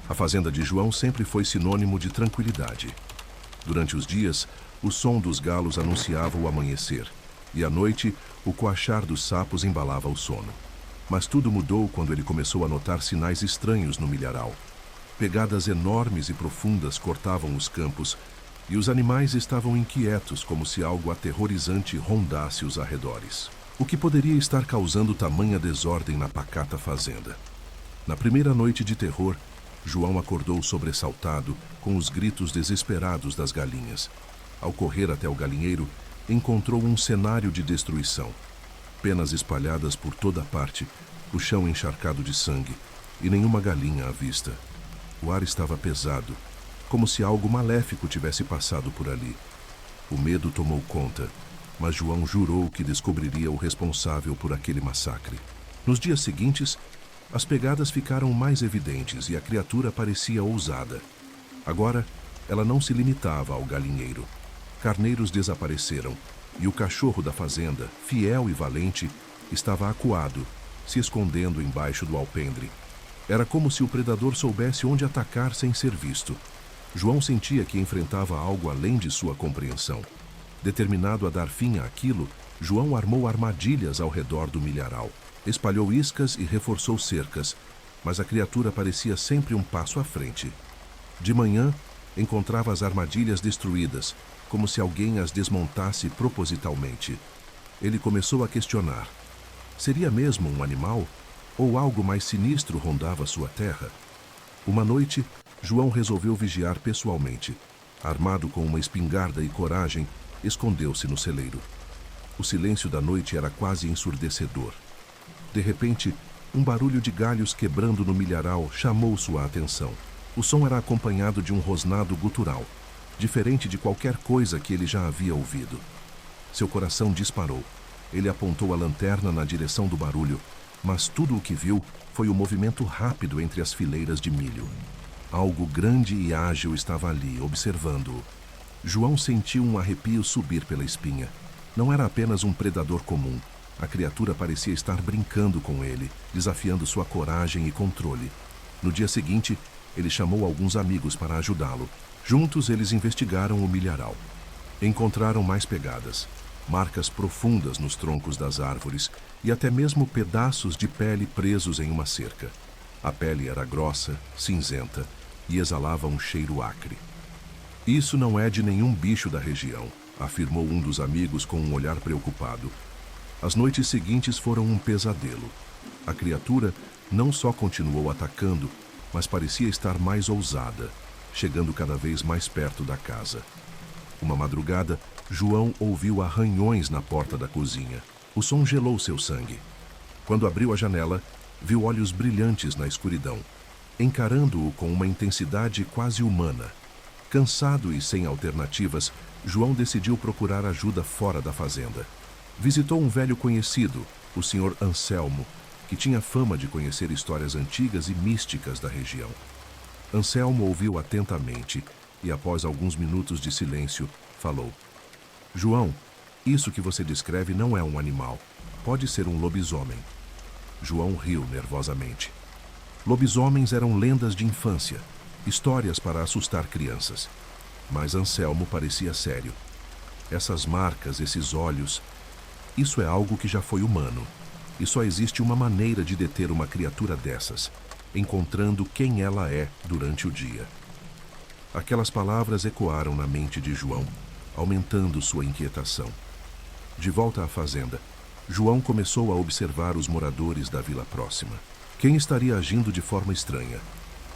A fazenda de João sempre foi sinônimo de tranquilidade. Durante os dias, o som dos galos anunciava o amanhecer, e à noite, o coachar dos sapos embalava o sono. Mas tudo mudou quando ele começou a notar sinais estranhos no milharal. Pegadas enormes e profundas cortavam os campos, e os animais estavam inquietos, como se algo aterrorizante rondasse os arredores. O que poderia estar causando tamanha desordem na pacata fazenda? Na primeira noite de terror, João acordou sobressaltado com os gritos desesperados das galinhas. Ao correr até o galinheiro, encontrou um cenário de destruição. Penas espalhadas por toda parte, o chão encharcado de sangue, e nenhuma galinha à vista. O ar estava pesado, como se algo maléfico tivesse passado por ali. O medo tomou conta, mas João jurou que descobriria o responsável por aquele massacre. Nos dias seguintes, as pegadas ficaram mais evidentes e a criatura parecia ousada. Agora, ela não se limitava ao galinheiro. Carneiros desapareceram, e o cachorro da fazenda, fiel e valente, estava acuado, se escondendo embaixo do alpendre. Era como se o predador soubesse onde atacar sem ser visto. João sentia que enfrentava algo além de sua compreensão. Determinado a dar fim àquilo, João armou armadilhas ao redor do milharal. Espalhou iscas e reforçou cercas, mas a criatura parecia sempre um passo à frente. De manhã, encontrava as armadilhas destruídas, como se alguém as desmontasse propositalmente. Ele começou a questionar. Seria mesmo um animal? Ou algo mais sinistro rondava sua terra? Uma noite, João resolveu vigiar pessoalmente. Armado com uma espingarda e coragem, escondeu-se no celeiro. O silêncio da noite era quase ensurdecedor. De repente, um barulho de galhos quebrando no milharal chamou sua atenção. O som era acompanhado de um rosnado gutural, diferente de qualquer coisa que ele já havia ouvido. Seu coração disparou. Ele apontou a lanterna na direção do barulho, mas tudo o que viu foi o movimento rápido entre as fileiras de milho. Algo grande e ágil estava ali, observando-o. João sentiu um arrepio subir pela espinha. Não era apenas um predador comum. A criatura parecia estar brincando com ele, desafiando sua coragem e controle. No dia seguinte, ele chamou alguns amigos para ajudá-lo. Juntos, eles investigaram o milharal. Encontraram mais pegadas, marcas profundas nos troncos das árvores e até mesmo pedaços de pele presos em uma cerca. A pele era grossa, cinzenta e exalava um cheiro acre. Isso não é de nenhum bicho da região, afirmou um dos amigos com um olhar preocupado. As noites seguintes foram um pesadelo. A criatura não só continuou atacando, mas parecia estar mais ousada, chegando cada vez mais perto da casa. Uma madrugada, João ouviu arranhões na porta da cozinha. O som gelou seu sangue. Quando abriu a janela, viu olhos brilhantes na escuridão, encarando-o com uma intensidade quase humana. Cansado e sem alternativas, João decidiu procurar ajuda fora da fazenda. Visitou um velho conhecido, o Sr. Anselmo, que tinha fama de conhecer histórias antigas e místicas da região. Anselmo ouviu atentamente e, após alguns minutos de silêncio, falou: João, isso que você descreve não é um animal. Pode ser um lobisomem. João riu nervosamente. Lobisomens eram lendas de infância, histórias para assustar crianças. Mas Anselmo parecia sério. Essas marcas, esses olhos, isso é algo que já foi humano. E só existe uma maneira de deter uma criatura dessas, encontrando quem ela é durante o dia. Aquelas palavras ecoaram na mente de João, aumentando sua inquietação. De volta à fazenda, João começou a observar os moradores da vila próxima. Quem estaria agindo de forma estranha?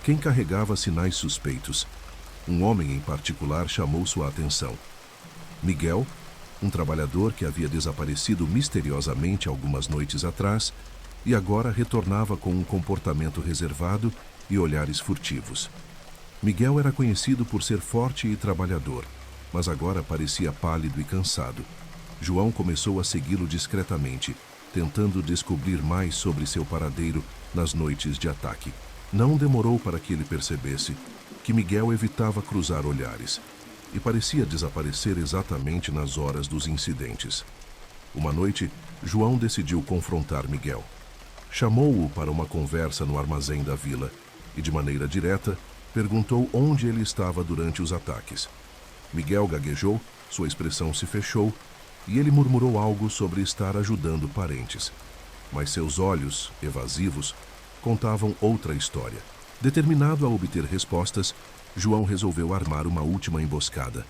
Quem carregava sinais suspeitos? Um homem em particular chamou sua atenção. Miguel, um trabalhador que havia desaparecido misteriosamente algumas noites atrás e agora retornava com um comportamento reservado e olhares furtivos. Miguel era conhecido por ser forte e trabalhador, mas agora parecia pálido e cansado. João começou a segui-lo discretamente, tentando descobrir mais sobre seu paradeiro nas noites de ataque. Não demorou para que ele percebesse que Miguel evitava cruzar olhares e parecia desaparecer exatamente nas horas dos incidentes. Uma noite, João decidiu confrontar Miguel. Chamou-o para uma conversa no armazém da vila e, de maneira direta, perguntou onde ele estava durante os ataques. Miguel gaguejou, sua expressão se fechou e ele murmurou algo sobre estar ajudando parentes. Mas seus olhos, evasivos, contavam outra história. Determinado a obter respostas, João resolveu armar uma última emboscada.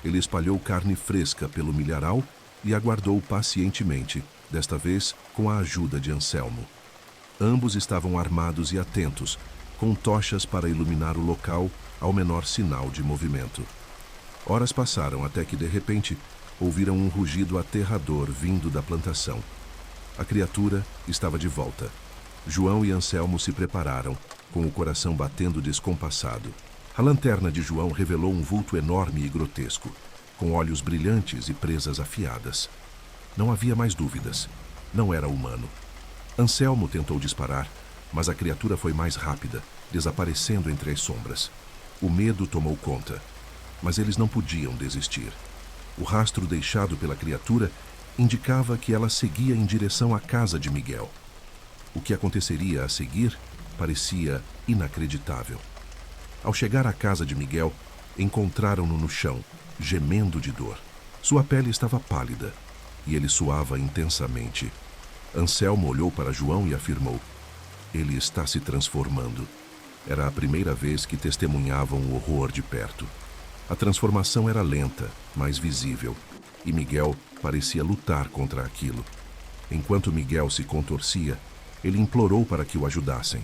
Ele espalhou carne fresca pelo milharal e aguardou pacientemente, desta vez com a ajuda de Anselmo. Ambos estavam armados e atentos, com tochas para iluminar o local ao menor sinal de movimento. Horas passaram até que, de repente, ouviram um rugido aterrador vindo da plantação. A criatura estava de volta. João e Anselmo se prepararam, com o coração batendo descompassado. A lanterna de João revelou um vulto enorme e grotesco, com olhos brilhantes e presas afiadas. Não havia mais dúvidas. Não era humano. Anselmo tentou disparar, mas a criatura foi mais rápida, desaparecendo entre as sombras. O medo tomou conta, mas eles não podiam desistir. O rastro deixado pela criatura indicava que ela seguia em direção à casa de Miguel. O que aconteceria a seguir parecia inacreditável. Ao chegar à casa de Miguel, encontraram-no no chão, gemendo de dor. Sua pele estava pálida e ele suava intensamente. Anselmo olhou para João e afirmou: "Ele está se transformando." Era a primeira vez que testemunhavam o horror de perto. A transformação era lenta, mas visível, e Miguel parecia lutar contra aquilo. Enquanto Miguel se contorcia, ele implorou para que o ajudassem.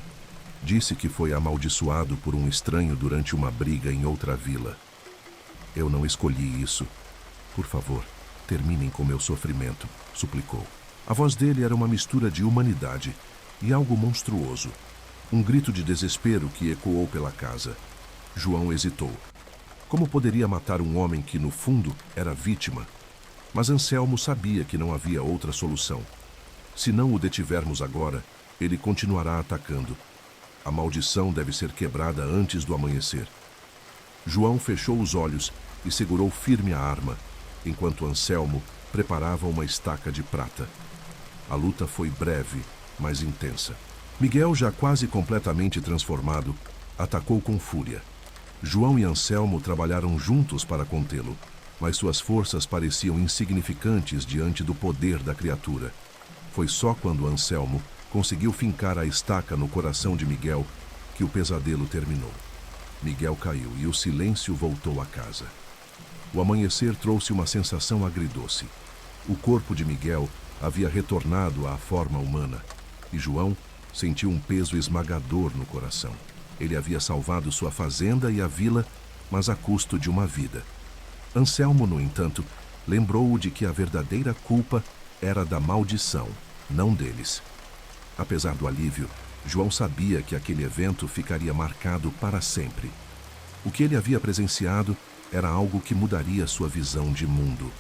Disse que foi amaldiçoado por um estranho durante uma briga em outra vila. "Eu não escolhi isso. Por favor, terminem com meu sofrimento", suplicou. A voz dele era uma mistura de humanidade e algo monstruoso. Um grito de desespero que ecoou pela casa. João hesitou. Como poderia matar um homem que, no fundo, era vítima? Mas Anselmo sabia que não havia outra solução. Se não o detivermos agora, ele continuará atacando. A maldição deve ser quebrada antes do amanhecer. João fechou os olhos e segurou firme a arma, enquanto Anselmo preparava uma estaca de prata. A luta foi breve, mas intensa. Miguel, já quase completamente transformado, atacou com fúria. João e Anselmo trabalharam juntos para contê-lo, mas suas forças pareciam insignificantes diante do poder da criatura. Foi só quando Anselmo conseguiu fincar a estaca no coração de Miguel que o pesadelo terminou. Miguel caiu e o silêncio voltou à casa. O amanhecer trouxe uma sensação agridoce. O corpo de Miguel havia retornado à forma humana, e João sentiu um peso esmagador no coração. Ele havia salvado sua fazenda e a vila, mas a custo de uma vida. Anselmo, no entanto, lembrou-o de que a verdadeira culpa era da maldição, não deles. Apesar do alívio, João sabia que aquele evento ficaria marcado para sempre. O que ele havia presenciado era algo que mudaria sua visão de mundo.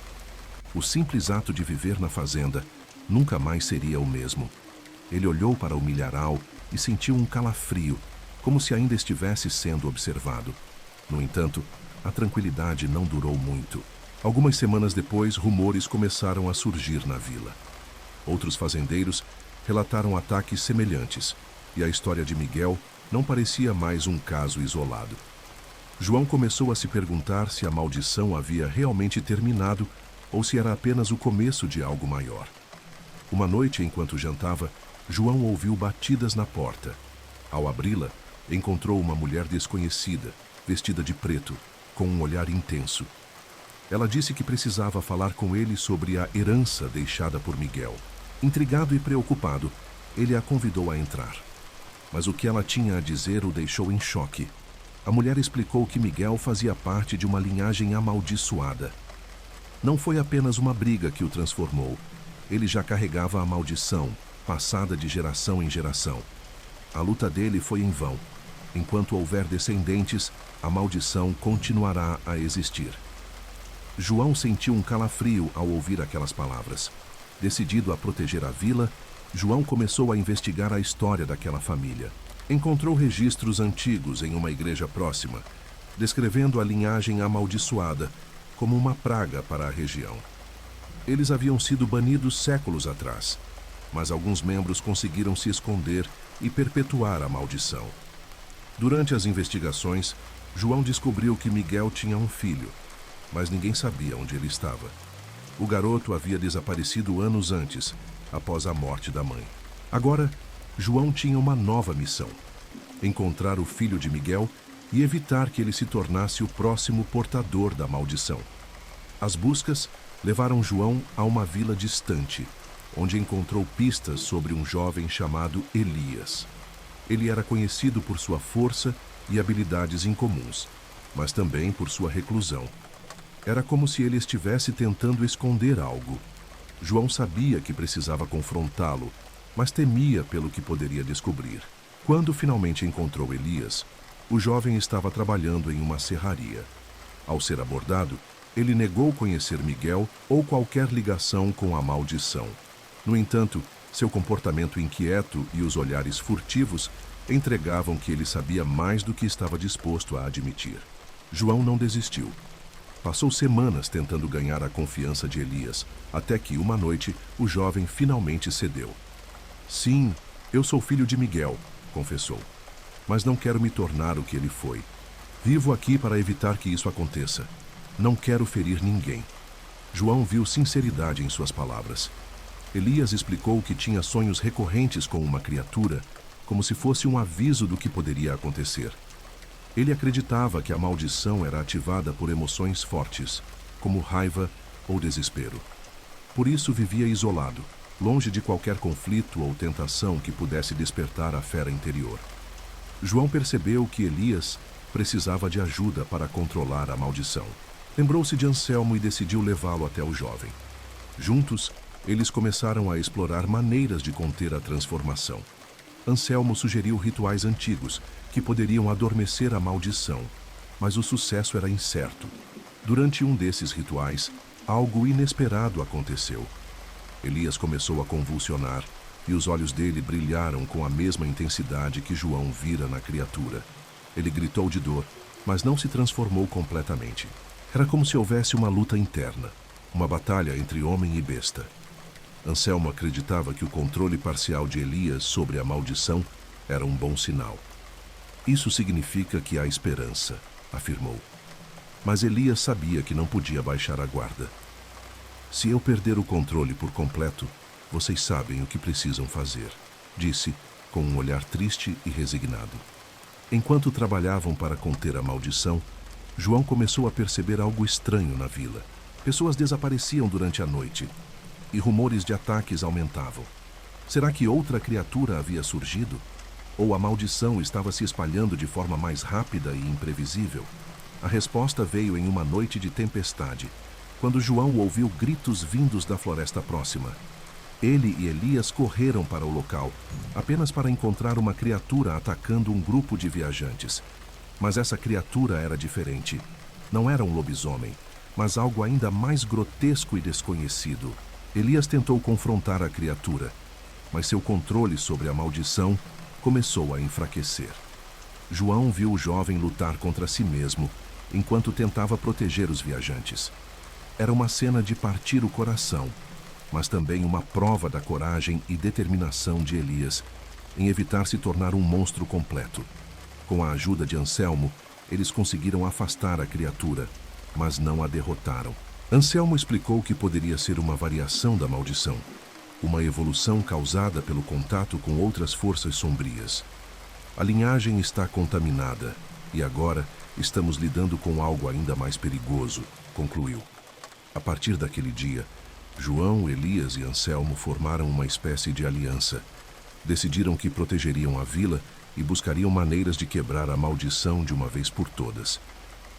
O simples ato de viver na fazenda nunca mais seria o mesmo. Ele olhou para o milharal e sentiu um calafrio, como se ainda estivesse sendo observado. No entanto, a tranquilidade não durou muito. Algumas semanas depois, rumores começaram a surgir na vila. Outros fazendeiros relataram ataques semelhantes, e a história de Miguel não parecia mais um caso isolado. João começou a se perguntar se a maldição havia realmente terminado ou se era apenas o começo de algo maior. Uma noite, enquanto jantava, João ouviu batidas na porta. Ao abri-la, encontrou uma mulher desconhecida, vestida de preto, com um olhar intenso. Ela disse que precisava falar com ele sobre a herança deixada por Miguel. Intrigado e preocupado, ele a convidou a entrar. Mas o que ela tinha a dizer o deixou em choque. A mulher explicou que Miguel fazia parte de uma linhagem amaldiçoada. Não foi apenas uma briga que o transformou. Ele já carregava a maldição, passada de geração em geração. A luta dele foi em vão. Enquanto houver descendentes, a maldição continuará a existir. João sentiu um calafrio ao ouvir aquelas palavras. Decidido a proteger a vila, João começou a investigar a história daquela família. Encontrou registros antigos em uma igreja próxima, descrevendo a linhagem amaldiçoada como uma praga para a região. Eles haviam sido banidos séculos atrás, mas alguns membros conseguiram se esconder e perpetuar a maldição. Durante as investigações, João descobriu que Miguel tinha um filho, mas ninguém sabia onde ele estava. O garoto havia desaparecido anos antes, após a morte da mãe. Agora, João tinha uma nova missão: encontrar o filho de Miguel e evitar que ele se tornasse o próximo portador da maldição. As buscas levaram João a uma vila distante, onde encontrou pistas sobre um jovem chamado Elias. Ele era conhecido por sua força e habilidades incomuns, mas também por sua reclusão. Era como se ele estivesse tentando esconder algo. João sabia que precisava confrontá-lo, mas temia pelo que poderia descobrir. Quando finalmente encontrou Elias, o jovem estava trabalhando em uma serraria. Ao ser abordado, ele negou conhecer Miguel ou qualquer ligação com a maldição. No entanto, seu comportamento inquieto e os olhares furtivos entregavam que ele sabia mais do que estava disposto a admitir. João não desistiu. Passou semanas tentando ganhar a confiança de Elias, até que, uma noite, o jovem finalmente cedeu. "Sim, eu sou filho de Miguel", confessou. "Mas não quero me tornar o que ele foi. Vivo aqui para evitar que isso aconteça. Não quero ferir ninguém." João viu sinceridade em suas palavras. Elias explicou que tinha sonhos recorrentes com uma criatura, como se fosse um aviso do que poderia acontecer. Ele acreditava que a maldição era ativada por emoções fortes, como raiva ou desespero. Por isso vivia isolado, longe de qualquer conflito ou tentação que pudesse despertar a fera interior. João percebeu que Elias precisava de ajuda para controlar a maldição. Lembrou-se de Anselmo e decidiu levá-lo até o jovem. Juntos, eles começaram a explorar maneiras de conter a transformação. Anselmo sugeriu rituais antigos que poderiam adormecer a maldição, mas o sucesso era incerto. Durante um desses rituais, algo inesperado aconteceu. Elias começou a convulsionar e os olhos dele brilharam com a mesma intensidade que João vira na criatura. Ele gritou de dor, mas não se transformou completamente. Era como se houvesse uma luta interna, uma batalha entre homem e besta. Anselmo acreditava que o controle parcial de Elias sobre a maldição era um bom sinal. "Isso significa que há esperança", afirmou. Mas Elias sabia que não podia baixar a guarda. "Se eu perder o controle por completo, vocês sabem o que precisam fazer", disse, com um olhar triste e resignado. Enquanto trabalhavam para conter a maldição, João começou a perceber algo estranho na vila. Pessoas desapareciam durante a noite e rumores de ataques aumentavam. Será que outra criatura havia surgido? Ou a maldição estava se espalhando de forma mais rápida e imprevisível? A resposta veio em uma noite de tempestade, quando João ouviu gritos vindos da floresta próxima. Ele e Elias correram para o local, apenas para encontrar uma criatura atacando um grupo de viajantes. Mas essa criatura era diferente. Não era um lobisomem, mas algo ainda mais grotesco e desconhecido. Elias tentou confrontar a criatura, mas seu controle sobre a maldição começou a enfraquecer. João viu o jovem lutar contra si mesmo, enquanto tentava proteger os viajantes. Era uma cena de partir o coração, mas também uma prova da coragem e determinação de Elias em evitar se tornar um monstro completo. Com a ajuda de Anselmo, eles conseguiram afastar a criatura, mas não a derrotaram. Anselmo explicou que poderia ser uma variação da maldição, uma evolução causada pelo contato com outras forças sombrias. A linhagem está contaminada e agora estamos lidando com algo ainda mais perigoso, concluiu. A partir daquele dia, João, Elias e Anselmo formaram uma espécie de aliança. Decidiram que protegeriam a vila e buscariam maneiras de quebrar a maldição de uma vez por todas.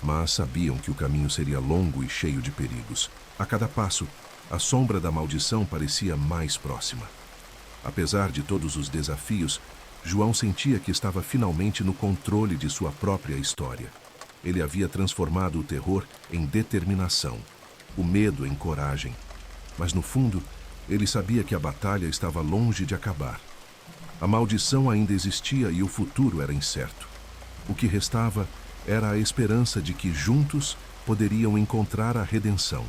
Mas sabiam que o caminho seria longo e cheio de perigos. A cada passo, a sombra da maldição parecia mais próxima. Apesar de todos os desafios, João sentia que estava finalmente no controle de sua própria história. Ele havia transformado o terror em determinação, o medo em coragem. Mas no fundo, ele sabia que a batalha estava longe de acabar. A maldição ainda existia e o futuro era incerto. O que restava era a esperança de que juntos poderiam encontrar a redenção.